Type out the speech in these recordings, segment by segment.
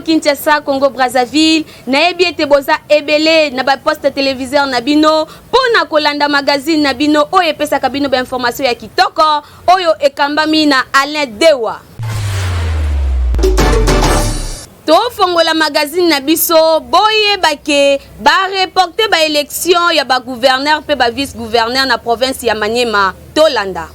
Kinshasa, Congo Brazzaville, na ebiete boza ebele na ba poste téléviseur na bino pona kolanda magazine na bino oyo epesa kabino ba information ya kitoko oyo ekambami na Alain Dewa. To fongola magazine na biso boye bake ba reporter ba élection ya ba gouverneur pe ba vice gouverneur na province ya Maniema Tolanda.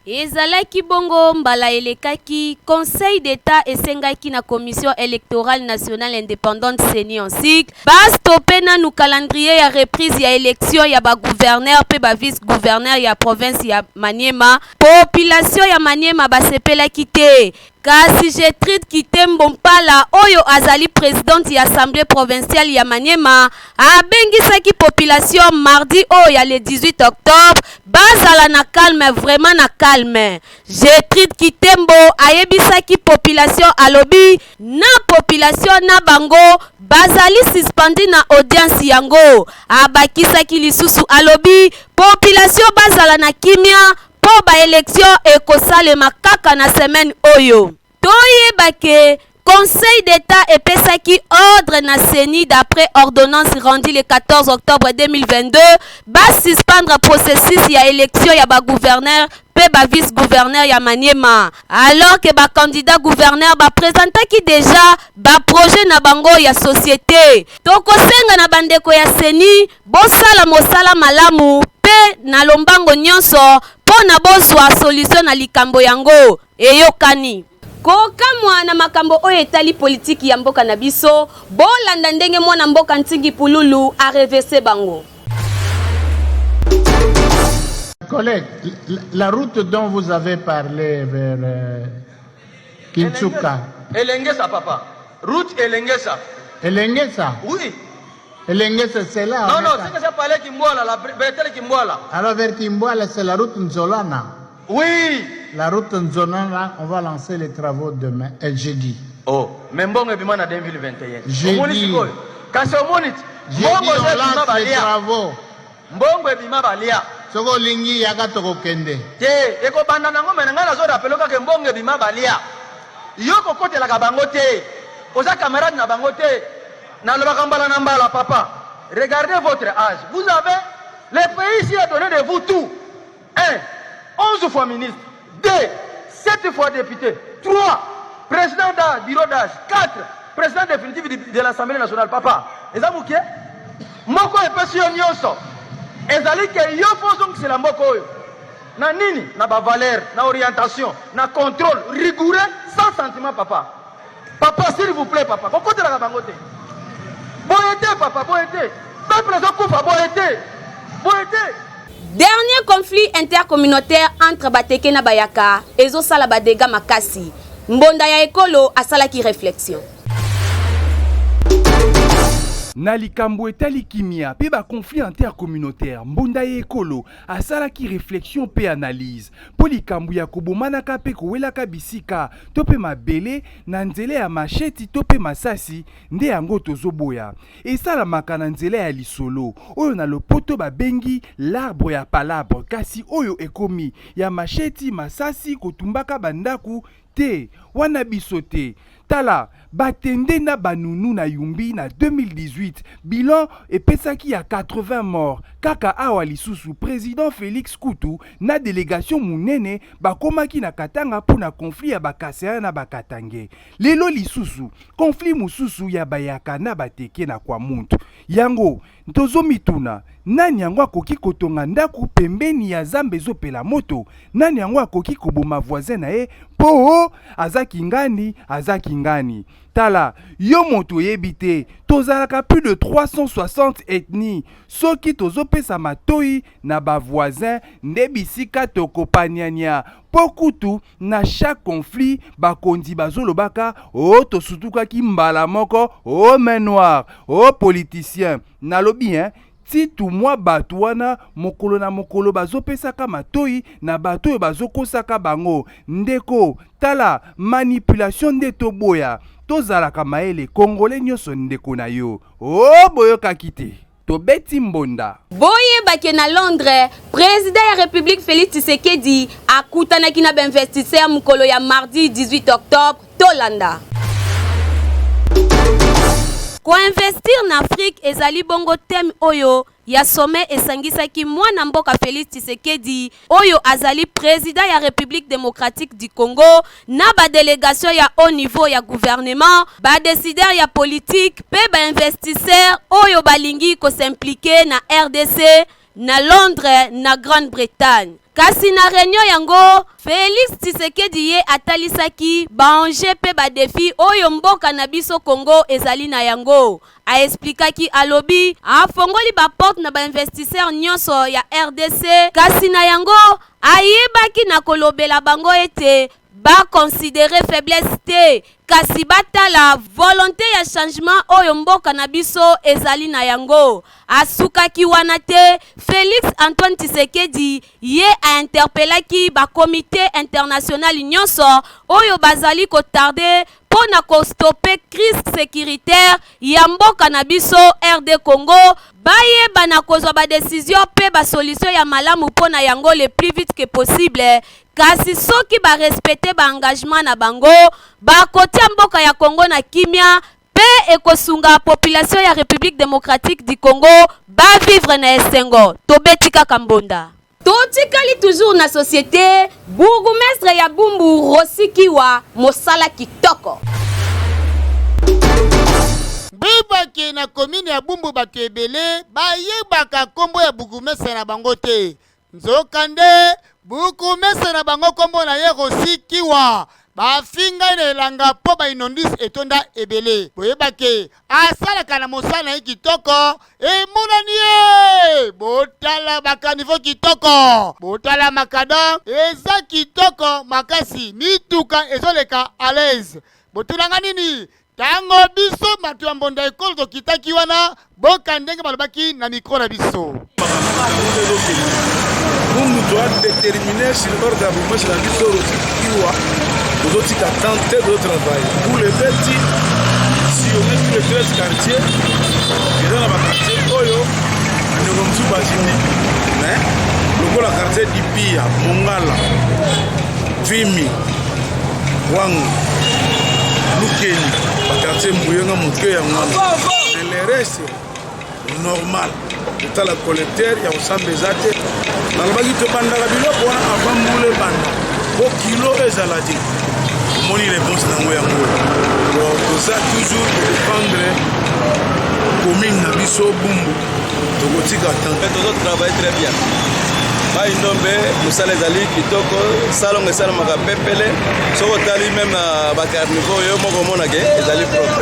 Ezalaki bongo mbala elekaki Conseil d'État esengaki na Commission électorale nationale indépendante CENI en SIC ba stopper na nu calendrier ya reprise ya élection ya ba gouverneur pe ba vice gouverneur ya province ya Maniema. Population ya Maniema ba sepelaki te. Kasi Gertrude Kitembo Mpala oyo azali présidente ya assemblée provinciale ya Maniema abengisaki population mardi oyo le 18 octobre bazala na calme, vraiment na calme. Gertrude Kitembo ayebisaki population alobi na population na bango bazali suspendi na audience yango. Abakisaki lisusu alobi population bazala na kimia po ba élection ekosalema kaka na semaine oyo. Toyebake Conseil d'État epesaki ordre na CENI d'après ordonnance rendue le 14 octobre 2022 ba suspendre processus ya élection ya ba gouverneur pe ba vice gouverneur ya Maniema alors que ba candidat gouverneur ba présentaki déjà ba projet na bango ya société. Tokosenga na bandeko ya CENI bosala mosala malamu pe na lombango nyonso pona bozwa solution na likambo yango eyokani. Kokamwa na makambo oyo etali politique ya mboka na biso bolanda ndenge mwana mboka Ntingi Pululu a reversé bango. Collègue, la route dont vous avez parlé vers Kinshasa. Elengesa papa. Route Elengesa. Elengesa? Oui. Elengesa c'est là. Non, c'est que ça parlait Kimboala, la Bertel Kimboala. Alors vers Kimboala, c'est la route Nzolana. Oui. La route Nzolana, on va lancer les travaux demain, jeudi. Oh, mais bon, et puis en 2021. Jeudi. Quand c'est au monite, jeudi on lance les travaux. Mbongo et bima balia. Soko lingi yaka toko kende. Te, eko banda nango menanga na zo rappelo ka mbongo et bima balia. Yoko kote la kabango te. Oza camarade na bango te. Na lo bakambala na mbala papa. Regardez votre âge. Vous avez le pays ici a donné de vous tout. 1, 11 fois ministre. 2, 7 fois député. 3, président du bureau d'âge. 4, président définitif de l'Assemblée nationale. Papa, est-ce que vous moko epesi yo nyonso. Ezali ke yo fozong c'est la moko yo. Na nini? Na ba valeur, na orientation, na contrôle rigoureux, sans sentiment papa. Papa, s'il vous plaît papa. Pourquoi tu la bangote? Boyete papa, boyete. Peuple zokufa boyete. Boyete. Dernier conflit intercommunautaire entre Bateke na Bayaka, ezo sala badega makasi. Mbonda ya ekolo asalaki réflexion. Na likambo etali kimia pe ba conflit intercommunautaire mbonda ya ekolo asalaki réflexion pe analyse po likambo ya kobomanaka pe kowelaka bisika to pe mabele na nzela ya macheti to pe masasi nde yango tozoboya esalamaka na nzela ya lisolo oyo na lopoto babengi l'arbre ya palabre kasi oyo ekomi ya macheti masasi kotumbaka bandaku te wana biso te. Tala batende na banunu na yumbi na 2018 bilan epesaki ya 80 morts kaka awa lisusu président Félix Kutu na délégation munene bakomaki na Katanga pona conflit ya bakasea na bakatange. Lelo lisusu conflit mususu ya Bayaka na Bateke na kwa muntu yango ntozomituna nani yango akoki kotonga ndaku pembeni ya zamba ezopela moto nani yango akoki koboma voisin na ye po azaki ngani. Tala yo moto yebite tozalaka plus de 360 ethnies soki tozopesa matoi na ba voisin nde bisika tokopaniania pokutu na chaque conflit bakondi bazolobaka o tosutukaki mbala moko o main noire o politicien nalobi titu mwa batu wana mokolo na mokolo bazopesaka matoi na bato oyo bazokosaka bango ndeko tala manipulation nde toboya tozalaka maele kongole nyonso ndeko na yo o boyokaki te. Tobeti Mbonda. Boye bake na Londres, président ya République Félix Tshisekedi akutanaki na investisseur mukolo ya mardi 18 octobre Tolanda. Ko investir na Afrique ezali bongo thème oyo ya sommet esangisaki mwana mboka Félix Tshisekedi oyo azali président ya République démocratique du Congo na ba délégation ya haut niveau ya gouvernement, ba décideur ya politique pe ba investisseur oyo balingi ko s'impliquer na RDC, na Londres, na Grande-Bretagne. Kasi na réunion yango, Félix Tshisekedi ye atalisaki ba enjeu pe ba défi oyo mboka na biso Congo ezali na yango. A explikaki alobi, afongoli ba porte na ba investisseur nyonso ya RDC, kasi na yango ayebaki na kolobela bango ete ba considérer faiblesse te, kasi batala volonté ya changement oyo mboka na biso ezali na yango. Asukaki wana te, Félix Antoine Tshisekedi ye a interpellaki ba comité international nyonso oyo bazali ko tarder pona ko stopper crise sécuritaire ya mboka na biso RD Congo, baye bana kozwa ba décision pe ba solution ya malamu pona yango le plus vite que possible. Kasi soki ba respecter ba engagement na bango, ba kotia mboka ya Congo na kimia pe ekosunga population ya République démocratique du Congo ba vivre na esengo. Tobetika Kambonda. Totikali toujours na société, bourgmestre ya Bumbu Rosikiwa mosala kitoko. Bibaki na commune ya Bumbu bato ebele bayebaka kombo ya bourgmestre na bango te. Nzokande bourgmestre na bango kombo na ye Rosikiwa. Bafinga na elanga po ba inondis etonda ebele. Boyebake asalaka na mosala na kitoko emonani ye. Botala bakanivo kitoko. Botala makada eza kitoko makasi mituka ezoleka à l'aise. Botulanga nini? Tango biso batu ya Mbonda ekolo tokitaki wana boka ndenge balobaki na mikro na biso. Nous doit déterminer sur l'ordre de la biso Rosikiwa. Nous autres qui tentent de travailler. Pour les petits, si on est sur les 13 quartiers, et dans la quartier, Oyo, on est comme Soubazini. Mais, le quartier d'Ipia, Mongala, Vimi, Wang, Lukeni, le quartier Mouyenga, Mouké, et les restes, normal. Dans la collecteur, il y a aussi des athées. Dans le bagage de Bandara, avant Moulé Banda, au kilo et Zaladi. Moni les bons dans le monde. Pour ça, toujours défendre commune Nabiso Bumbu. Nous travaillons très bien. Ba inombe musale zali kitoko salon et salon makapepele soko tali même ba carnivore yo moko monake ezali propre.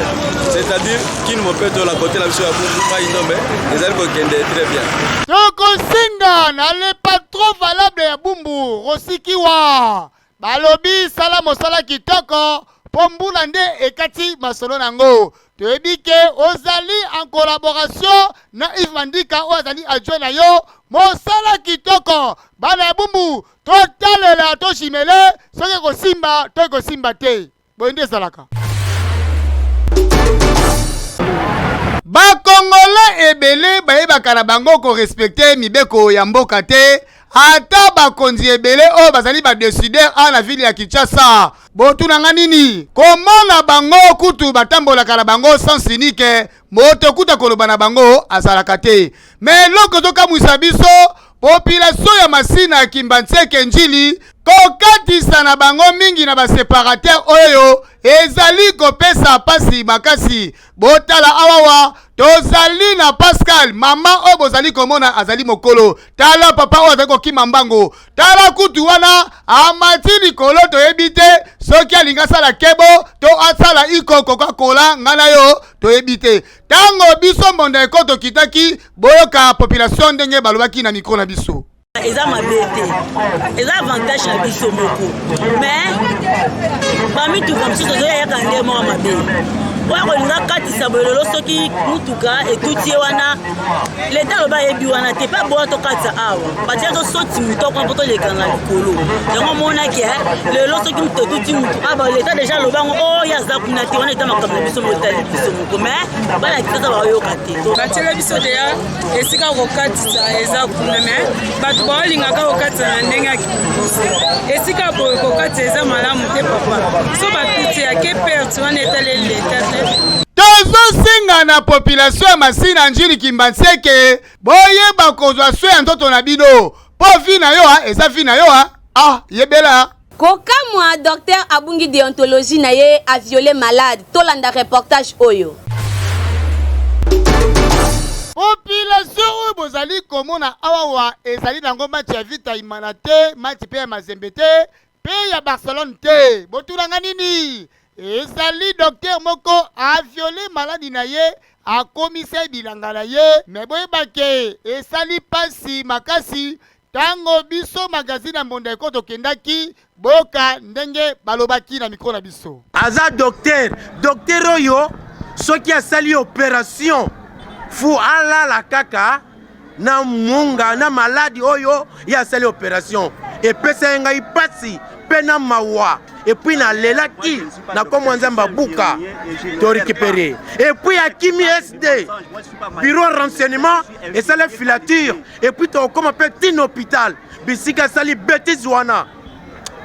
C'est-à-dire qui ne peut pas la côté la biso ya ba inombe ezali ko kende très bien. Toko singa na le patron valable ya Bumbu Rosikiwa. Balobi sala mosala kitoko pombula nde ekati masolo nango. Toyebike ozali en collaboration na Yves Mandika ozali adjoint na yo mosala kitoko. Bana ya Bumbu totalela to chimele soki kosimba to kosimba te. Boyende salaka. Ba Congolais ebele bayebaka na bango ko respecter mibeko ya mboka te. Ata bakonzi ebele o bazali ba décideur à la ville ya Kinshasa. Botunanga nini? Komona bango kutu batambolaka na bango sans unique. Moto kuta koloba na bango azalaka te. Mais loko toka musabiso population ya Masina ya Kimbantseke Njili kokatisa na bango mingi na ba séparateur oyo ezali kopesa pasi makasi. Botala awawa tozali na Pascal mama o bozali komona azali mokolo. Tala papa o azali kokima mbango. Tala kutu wana amati likolo toyebite soki alinga sala kebo to asala iko Coca-Cola ngana yo toyebite. Tango biso Mbonda ekoto kitaki boyoka population ndenge balobaki na mikro na biso. Eza mabete. Eza avantage na biso moko. Mais parmi tout comme si tozo ya kande mo mabe. oya kolinga katisa bolelo soki mutuka etuti ye wana leta aloba yebi wana te mpe boya tokatisa awa batia tosoti mutu akona mpo tolekanga likolo yango monaki lelo soki mutu etuti mutu aba leta deja alobango oyo aza kuna te wana eta makambo na biso motali biso moko me balakisasa bayoka te batiela biso deya esika kokatisa eza kuna me bato baolingaka kokatisa na ndenge ya kipuse esika boye kokatisa eza malamu te papa so batuti yake perte wana etaleli leta te tozosenga na population ya Masina Njili Kimbanseke boyeba kozwa so ya ntoto na bino po vi na yo eza vi na yo yebela kokamwa docteur abungi déontologie na ye a violé malade tolanda reportage oyo population oyo bozali komona awawa ezali nango match ya vita imana te match pe ya Mazembe te pe ya Barcelone te botunanga nini ezali docteur moko a violé maladi na ye akomisa bilanga na ye me boyebake esali pasi makasi tango biso magazine ya Mbonda Eko tokendaki boka ndenge balobaki na mikro na biso aza docteur oyo soki asali opération fu alala kaka na munga na maladi oyo ya asali opération epesa ngai pasi pe na mawa et puis na lelaki na komo nzamba buka to récupérer et puis à Kimi SD bureau renseignement et ça la filature et puis to comme petit hôpital bisika sali bêtise wana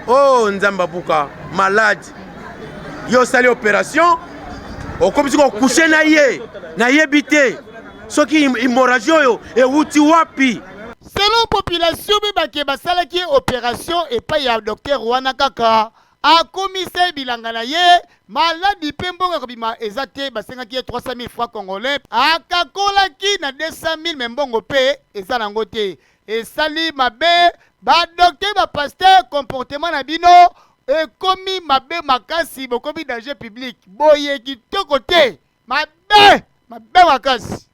oh nzamba buka malade yo sali opération o comme si ko coucher na yebité soki hémorragie yo et wuti wapi. Selon population bibake basalaki opération et pas ya docteur wana kaka a commissaire bilanga na ye maladi pembonga kobima ezate basengaki 300 000 francs congolais akakolaki na 200 000 membongo pe eza nango te esali mabe ba docteur ba pasteur comportement na bino ekomi mabe makasi bokomi danger public boye kitoko te mabe makasi.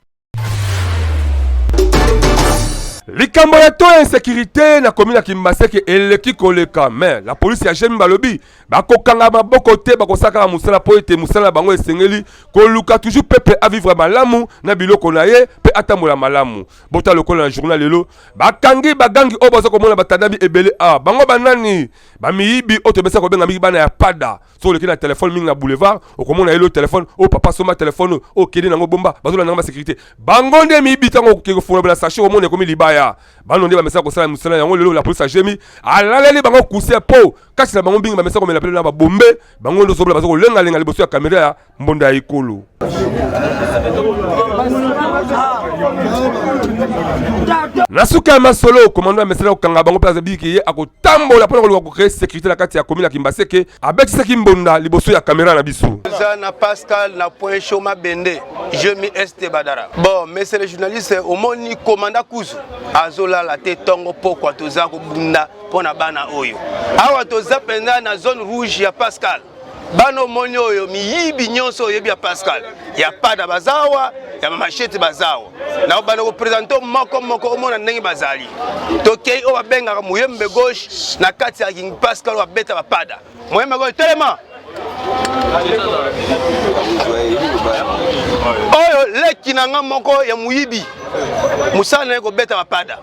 likambo ya to insécurité na commune ya Kimbaseke eleki koleka mais la police ya Jemi balobi bakokanga maboko te bakosaka musala po ete musala bango esengeli koluka toujours peuple à vivre malamu na biloko na ye pe atamola malamu bota lokola na journal lelo bakangi bagangi oyo baza komona batadabi ebele bango banani bamiyibi oyo tobesa kobenga mingi bana ya pada so oleki na telefone mingi na boulevard okomona yelo telefone o papa soma telefone o kede nango bomba bazola nango sécurité bango nde miyibi tango kofungola na sachet omona ekomi libaya bano nde bamesa kosala musala yango lelo la police a Jemi alaleli bango kusia po kasi na bango bingi bamesa komela pele na babombe bango ndo sobola bazo kolenga liboso ya kamera ya Mbonda Ekolo. Nasuka masolo commandant mesela kokanga bango place biki ye akotambola pona ko créer sécurité la kati ya commune ya Kimbaseke abekisaki Mbonda liboso ya kamera na biso na Pascal na point chaud mabende Jemi Este Badara. Bon monsieur le journaliste omoni commandant Kuzu azola la te tongo pokwa toza ko bunda pona bana oyo awa toza penda na zone rouge ya Pascal bano moni oyo miyibi nyonso yebi ya Pascal ya pada bazawa ya machete bazawa na bana ko présenter moko omona ndenge bazali tokei o babenga muyembe gauche na kati ya King Pascal wa beta bapada muyembe gauche telema oyo leki nanga moko ya muyibi musana ko beta bapada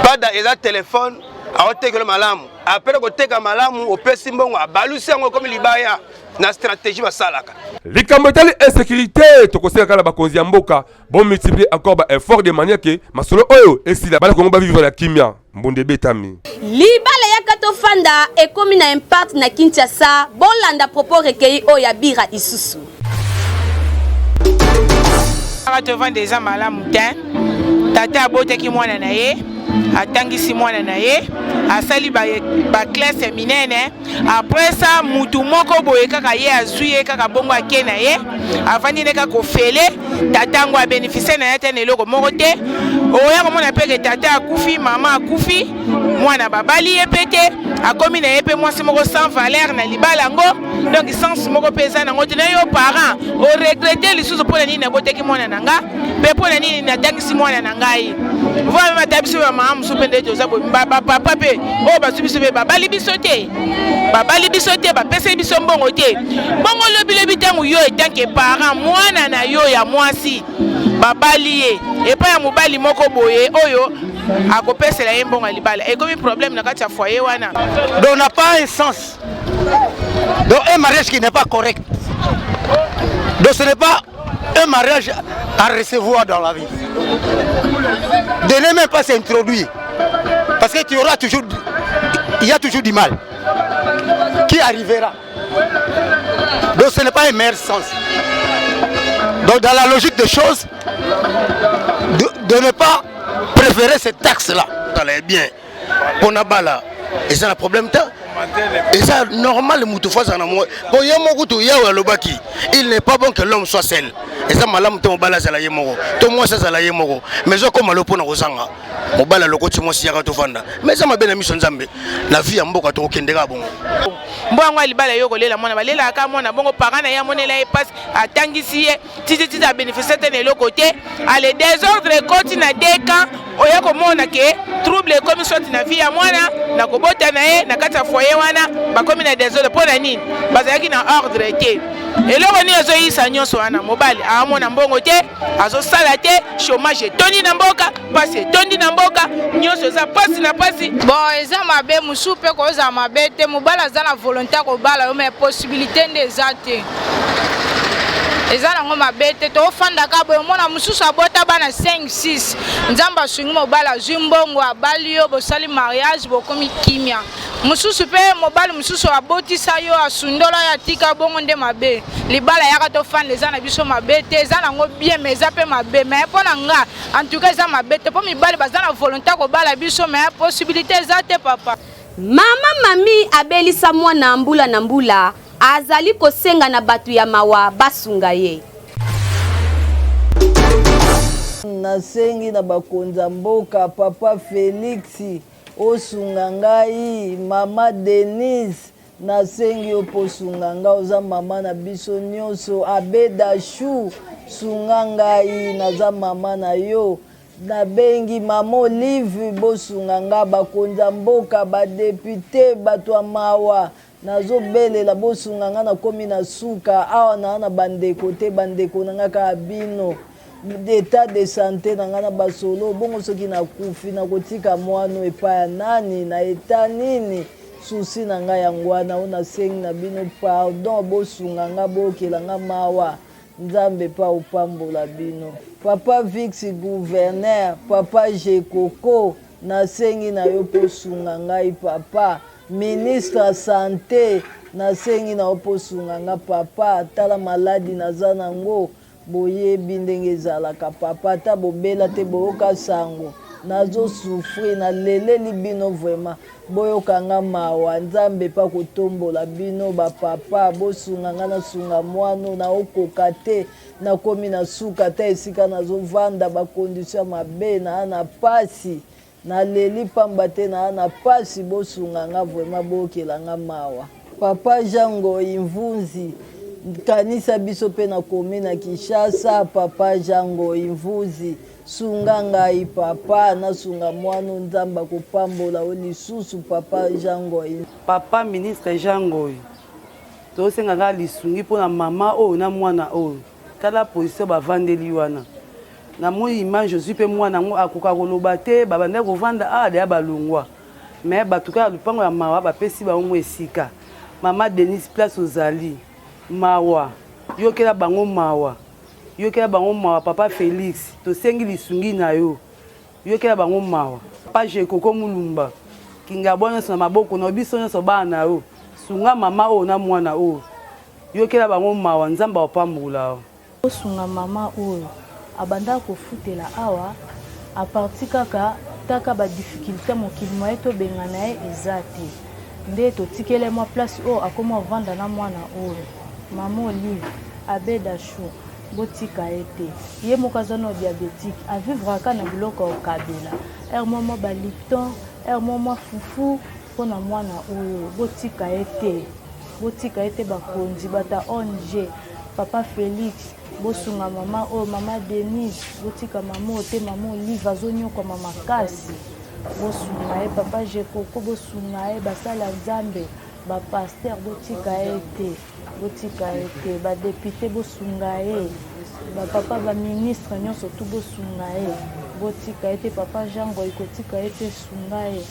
pada eza telefone aotekelo malamu après koteka malamu opesi mbongo abalusi yango comme libaya na stratégie basalaka likambo etali insécurité tokoseka kala bakonzi ya mboka bon multiplier encore ba effort de manière que masolo oyo esila bala kongo ba vivre la kimia mbonde betami libala ya katofanda ekomi na impact na Kinshasa bolanda propos recueilli oyo ya bira isusu katovanda eza malamu te tata abotaki mwana na ye atangisi mwana na ye asali ba classe minene après ça mutu moko boye kaka ye azwi ye kaka bongo ake na ye avandi ne kaka ofele tatango a bénéficier na ye te na eloko moko te oya komona pe ke tata akufi mama akufi mwana babali ye pe te akomi na ye pe mwasi moko sans valeur na libala yango donc sens moko pesa nango te na yo parent oregrete lisusu mpo na nini naboteki mwana na nga mpe mpo na nini natangisi mwana na ngai voi mata biso bamama mosusu mpe nde toza bapapa mpe oyo basu biso mpe babali biso te bapeseli biso mbongo te bongo lobilobi ntango yo etanke parent mwana na yo ya mwasi babali ye epai ya mobali moko boye oyo akopesela ye mbongo ya libala ekomi problème na kati ya foyer wana donc n'a pas un sens donc un mariage qui n'est pas correct donc ce n'est pas un mariage à recevoir dans la vie de ne même pas s'introduire parce que il y a toujours du mal qui arrivera donc ce n'est pas un meilleur sens donc dans la logique des choses de ne pas préférer cet axe-là. Ça est bien. Pour Nabala, et c'est un problème. Et ça, normal, il n'est pas bon que l'homme soit seul. Et ça, malam to bala za la yemoro. To moi ça za la yemoro. Mais je comme le pona kozanga. Mobala loko ti mo siaka to vanda. Mais ça m'a bien mission nzambe. La vie mboka to kendeka bongo. Mbwango libala yo kolela mwana balela aka mwana bongo parana ya monela e passe atangisi ye titi a bénéficier de l'autre côté. Allez désordre côté na deka oya komona ke trouble comme soit na vie ya mwana na kobota na ye na kata foyer wana ba comme na désordre pona nini bazaki na ordre te. Eloko ni azo yisa nyonso wana mobali amona mbongo te azo sala te chômage toni na mboka passe toni na mboka nyonso za passe na passe bon eza mabe musupe ko za mabe te mobala za na volonté ko bala yo mais possibilité ndeza te eza nango mabe te to fanda ka boyo mona mususu abota bana 5 6 nzamba swingi mobala zimbongo abali yo bosali mariage bokomi kimia mususu pe mobali mususu abotisa yo asundola ya tika bongo nde mabe libala yaka to fanda eza na biso mabe te eza nango bien mais eza pe mabe mais pona nga en tout cas eza mabe te po mibali baza na volonté ko bala biso mais possibilité eza te papa mami abelisa mwana mbula na mbula azali kosenga na batu ya mawa basunga ye nasengi na bakonza mboka papa Felix osunga ngai mama Denise nasengi oposunga ngai oza mama na biso nyonso abeda shu sunga ngai naza mama na yo nabengi mama Olive bosunga ngai bakonza mboka badepute bato ya mawa nazo belela bosunga nga na komi na suka awa na bandeko te bandeko na nga ka bino d'état de santé na nga na basolo bongo soki na kufi na kotika mwano epa ya nani na eta nini susi na nga yango wana ona sengi na bino pardon bosunga nga bokela nga mawa nzambe pa upambola bino papa Vix gouverneur papa Jekoko na sengi na yo posunga ngai papa ministre santé nasengi na oposunga nga papa tala maladi naza nango boyebi ndenge ezalaka papa ta bobela te boyoka sango nazo souffrir na leleli bino vraiment boyoka nga mawa nzambe pa kotombola bino bapapa bosunga nga nasunga mwano na okoka te nakomi na suka ta esika nazovanda bakondition mabe na pasi na leli pamba te na pasi bosunga nga vraiment bokela nga mawa papa Jango Imvunzi kanisa biso pe na komi na Kinshasa papa Jango Imvunzi sunga ngai papa nasunga mwano nzamba kopambola oni susu papa Jango papa ministre Jango to senga nga lisungi pona mama o na mwana o kala position bavandeli wana na moi image je suis pe mwana ngo akoka koloba te babanda kovanda ya balungwa mais batuka lupango ya mawa bapesi bango esika mama Denise place ozali mawa yokela bango mawa papa Felix to sengi lisungi na yo yokela bango mawa papa Jekoko mulumba kinga bona na maboko na biso nyonso bana yo sunga mama o na mwana o yokela bango mawa nzamba opambola osunga mama oyo abanda kofutela awa a partir kaka taka ba difficulté mokili moye to bengana ye eza te nde totikele mwa place oyo akoma vanda na mwana oyo mama Olive abeda chou botika ye te ye moko aza na diabétique avivre aka na biloko okabela moko balipton mwa fufu mpona mwana oyo botika ete bakonzi bata ONG papa Félix bosunga mama oyo mama Denise botika mama oyo te mama Olive azonyokwa makasi bosunga ye papa Jekoko bosunga ye basala nzambe bapaster botika ete badepute bosunga ye bapapa baministre nyonso tu bosunga ye botika ete papa Jean Goy kotika ete sunga ye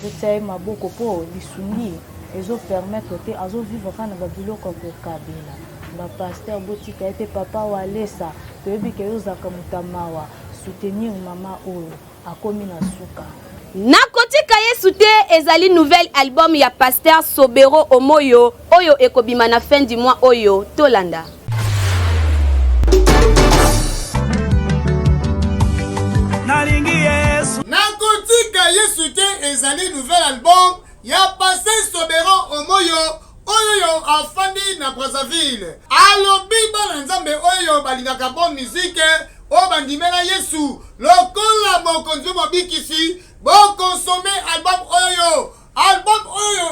botia ye maboko mpo lisungi ezopermettre te azovivre kaka na babiloko ya kokabela bapaster botika ete papa Walesa toyebi ke yozalaka moto mawa soutenir mama oyo akomi na suka nakotika yesu te ezali nouvelle album ya Pasteur Sobero Omoyo oyo ekobima na fin du mois oyo tolanda. Nakotika yesu te ezali nouvel album ya Pasteur Sobero Omoyo oyo afandi na Brazzaville alobi bana nzambe oyo balingaka bon musique o bandimela yesu lokola mokonzi mobikisi bokonsome album oyo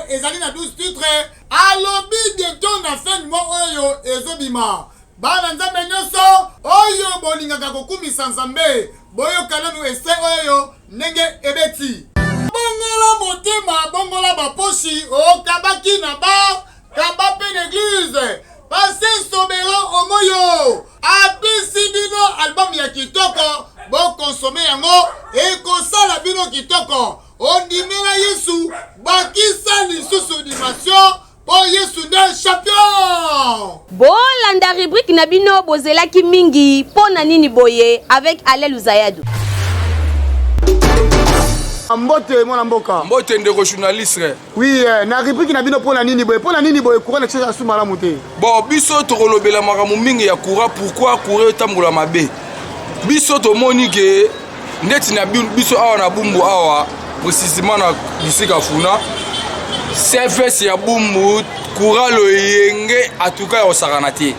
ezali na 12 titres alobi bientôt na fin du mois oyo ezobima bana nzambe nyonso oyo bolingaka kokumisa nzambe boyokana nu ese oyo ndenge ebeti bongola motema bongola baposhi okabaki na ba kaba pe l'église Pasteur Sobero Omoyo apesi bino album ya kitoko bokonsome yango ekosala bino kitoko ondimela yesu bakisa lisusu dimension po yesu nde champion bolanda rubrique na bino bozelaki mingi pona nini boye avec Alel Uzayadu. Mbote mwana mboka mbote ndeko journaliste oui na rubrique na bino pona nini boye courant na tshesa su malamu te bon biso tokolobela makambo mingi ya courant pourquoi courant etambola mabe biso tomoni ke ndeti na biso awa na bumbu awa précisément na bisika funa service ya bumbu courant loyenge atuka ya osakana te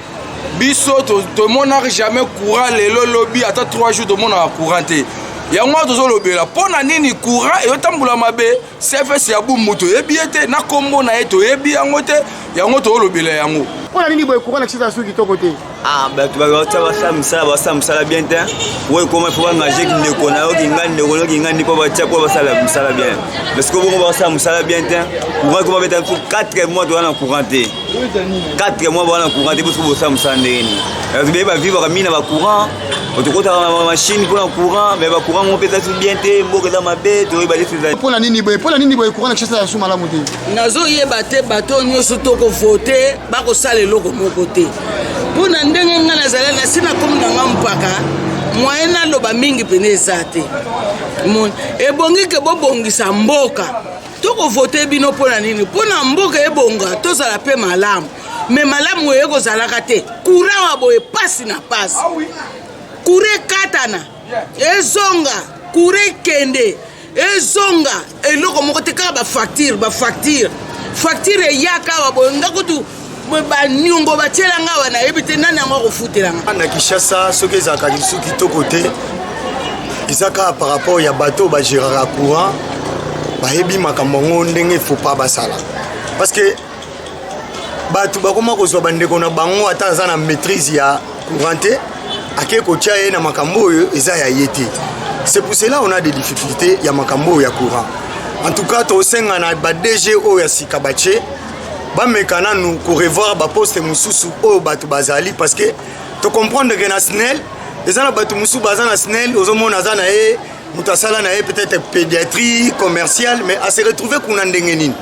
biso tomonaka jamais courant lelo lobi ata 3 jours tomona courant te yango tozolobela pona nini courant eyotambola mabe service ya bumbu toyebi ete na kombo na ye toyebi yango te yango tozolobela yango pona nini boye courant na tshisa su kitoko te bato basala mosala bien te oyo koma ifo bangaje kindeko na yo kingandi mpo batia mpo basala mosala bien parce que bongo basala mosala bien te courant koma beta 4 mois toza na courant te 4 mois baza na courant te parce que bosala mosala ndenge nini tobeyi bavivaka mingi na bacourant otokotaka na machine mpo na courant mais bacourant ngo mpenza su bien te mboka eza mabe toyeba te pona nini boye courant na tshisa su malamu te nazoyeba te bato nyonso tokovote bakosala eloko moko te mpona ndenge nga nazala na si nakomi na nga mpaka mwaye naloba mingi pene eza te ebongi ke bobongisa mboka tokovote bino mpona nini mpona mboka ebonga tozala mpe malamu me malamu oyo ekozalaka te courant wa boye pasi na pasi courant ekatana ezonga courant ekende ezonga eloko moko te kaka bafacture eyaka awa boye ngakutu baniongo batielanga awa nayebi te nani yango akofutelanga na Kinshasa soki ezalaka lisu kitoko te eza kaka par rapport ya bato bagéraka courant bayebi makambo yango ndenge faut pas basala parce que bato bakoma kozwa bandeko na bango ata aza na maîtrise ya courant te ake kotia ye na makambo oyo eza ya ye te c'est pour cela on a des difficultés ya makambo oyo ya courant en tout cas tosenga na ba DG oyo ya sika bache bamekana nous ko revoir ba poste mususu oyo bato bazali parce que to comprendre que na SNEL ezana bato mususu bazana SNEL ozomona azana e mutasala na e peut-être pédiatrie commerciale mais à se retrouver kuna ndenge nini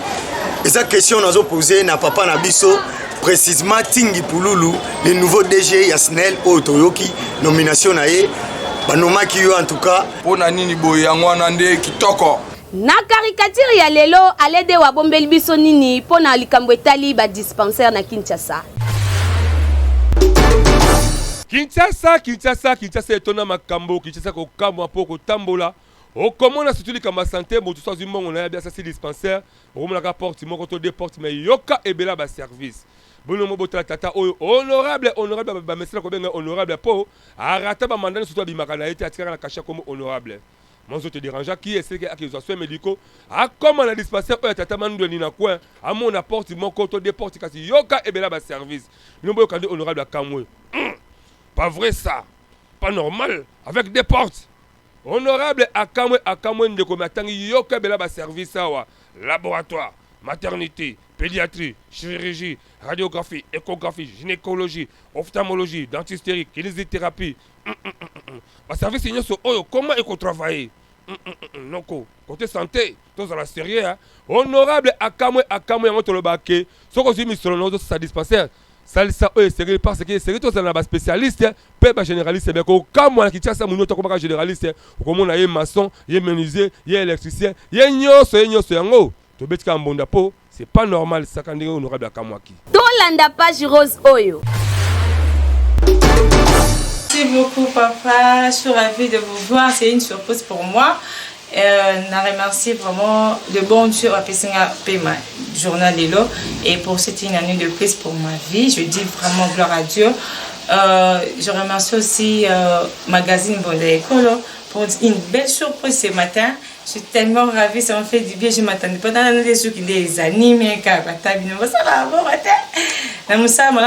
eza question nazo poser na papa na biso précisément Tingi Pululu le nouveau DG ya SNEL oyo toyoki nomination na ye banomaki yo en tout cas pona nini boye yango wana nde kitoko na caricature ya lelo alede wa bombeli biso nini pona likambo etali ba dispensaire na Kinshasa. Kinshasa etona makambo Kinshasa ko kamwa poko tambola okomona surtout likamba santé moto so zimongo na ya bien ça c'est dispensaire omona ka porte moko to deux portes mais yoka ebela ba service bono mobota tata oyo honorable ba mesela ko benga honorable po arata ba mandane surtout bimaka na ete atikaka na kasha comme honorable Moi, je te dérange qui est-ce qui a des soins médicaux. Ah, comment la dispensaire est tellement de l'inacoin. À mon apporte, mon côté des portes, kasi yoka et bela service. Nous avons candidat honorable à Kamwe. Pas vrai ça. Pas normal. Avec des portes. Honorable à Kamwe de combattant yoka et bela service. Laboratoire, maternité, pédiatrie, chirurgie, radiographie, échographie, gynécologie, ophtalmologie, dentisterie, kinésithérapie. Service union sur comment il faut travailler. Non, côté santé, tous à la série, honorable à Kamwe en tout le baquet, ce que j'ai mis sur le nom de sa dispensaire. Ça est sérieux parce que c'est tous un spécialiste, pas généraliste, mais quand Kamwe qui tient ça, mon autre comme généraliste, comme on a un maçon, un menuisier, un électricien, un nyoso, to betka mbonda po, c'est pas normal ça quand on est honorable à Kamwe. Tolanda page rose oyo. Merci beaucoup papa, je suis ravie de vous voir, c'est une surprise pour moi. Je remercie vraiment le bon Dieu à Pessinga Pema Journal Lelo et pour cette une année de plus pour ma vie. Je dis vraiment gloire à Dieu. Je remercie aussi Magazine Bonda Ekolo pour une belle surprise ce matin. Je suis tellement ravie, ça m'a fait du bien. Je ne m'attendais pas dans les jours qui les animés, car ça va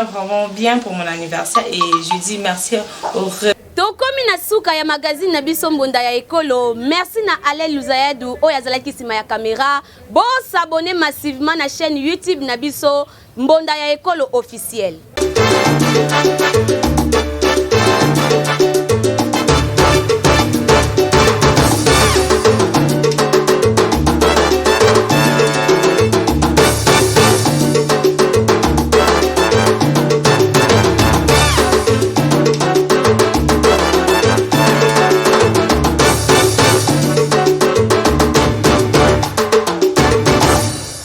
vraiment bien pour mon anniversaire et je dis merci au Tokomi na suka ya magazine na biso Mbonda ya Ekolo. Merci na Ale Luzayadu oyo azalaki sima ya caméra. Bon s'abonner massivement na chaîne YouTube na biso Mbonda ya Ekolo officiel.